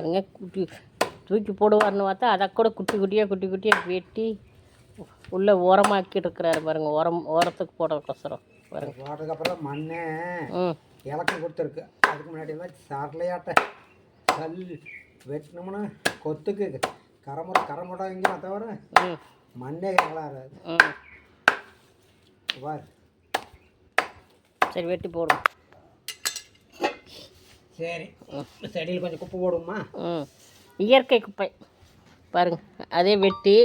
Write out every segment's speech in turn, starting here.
பாருங்க. தூக்கி போடுவார்னு பார்த்தா அதை கூட குட்டி குட்டியாக வெட்டி உள்ளே உரமாக்கிட்டு இருக்கிறாரு பாருங்கள். உரத்துக்கு போடுறதுக்கோசரம் பாருங்கள். போட்டதுக்கப்புறம் மண்ணே இலக்கம் கொடுத்துருக்கு. அதுக்கு முன்னாடி மாதிரி சரளையாட்ட கல் வெட்டினோம்னா கொத்துக்கு கரமுடாங்க தவிர மண்ணே கலாது. சரி வெட்டி போடும். சரி செடியில் கொஞ்சம் குப்பை போடுமா? இயற்கை குப்பை பாருங்க. அதே வெட்டி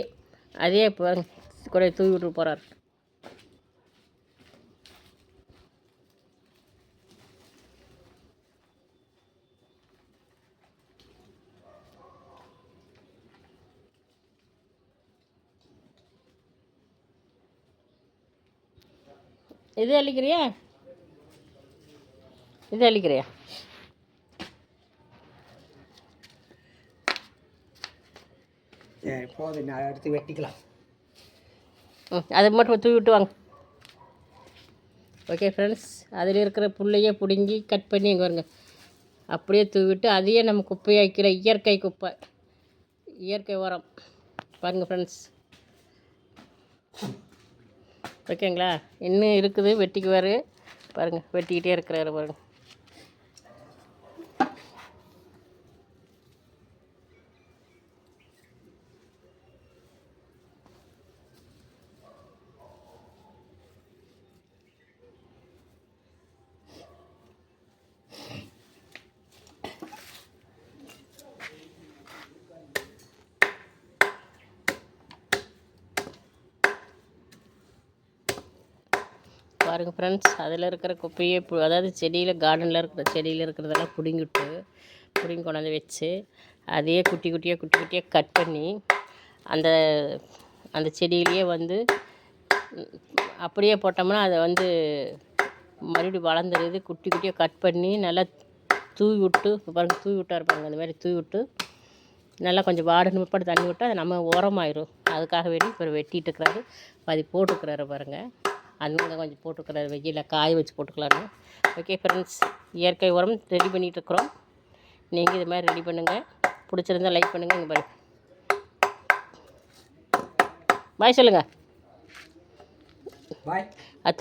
அதே பாருங்க கூட தூவி விட்டு போகிறார். இது அழிக்கிறியா? சரி போதும், நான் எடுத்து வெட்டிக்கலாம். அதை மட்டும் தூவி விட்டு வாங்க. ஓகே ஃப்ரெண்ட்ஸ், அதில் இருக்கிற புல்லையே பிடுங்கி கட் பண்ணி இங்கே வருங்க அப்படியே தூவிட்டு அதையே நம்ம குப்பையாக்கிற இயற்கை குப்பை, இயற்கை உரம் பாருங்கள் ஃப்ரெண்ட்ஸ். ஓகேங்களா? இன்னும் இருக்குது, வெட்டிக்குவார் பாருங்கள். வெட்டிக்கிட்டே இருக்கிறாரு பாருங்கள். பாருங்கள் ஃப்ரெண்ட்ஸ், அதில் இருக்கிற குப்பையை அதாவது செடியில் கார்டனில் இருக்கிற செடியில் இருக்கிறதெல்லாம் பிடுங்கி கொண்டாந்து வச்சு அதையே குட்டி குட்டியாக கட் பண்ணி அந்த செடியிலேயே வந்து அப்படியே போட்டோம்னா அதை வந்து மறுபடியும் வளர்ந்துருது. குட்டி குட்டியாக கட் பண்ணி நல்லா தூவி விட்டு பாருங்கள், தூவி விட்டார் பாருங்கள். அந்த மாதிரி தூவி விட்டு நல்லா கொஞ்சம் வாடன்னு முற்பாடு தண்ணி விட்டு அது நம்ம உரமாயிரும். அதுக்காக வேண்டி இப்போ வெட்டிகிட்டு இருக்கிறாரு. பாதி போட்டுருக்குறாரு பாருங்கள். அங்கே கொஞ்சம் போட்டுக்கிறாரு, வெயிலில் காய வச்சு போட்டுக்கலான்னு. ஓகே ஃப்ரெண்ட்ஸ், இயற்கை உரம் ரெடி பண்ணிகிட்ருக்குறோம். நீங்கள் இது மாதிரி ரெடி பண்ணுங்கள். பிடிச்சிருந்தால் லைக் பண்ணுங்கள். இங்கே பாருங்கள். பாய் சொல்லுங்கள். பாய். அது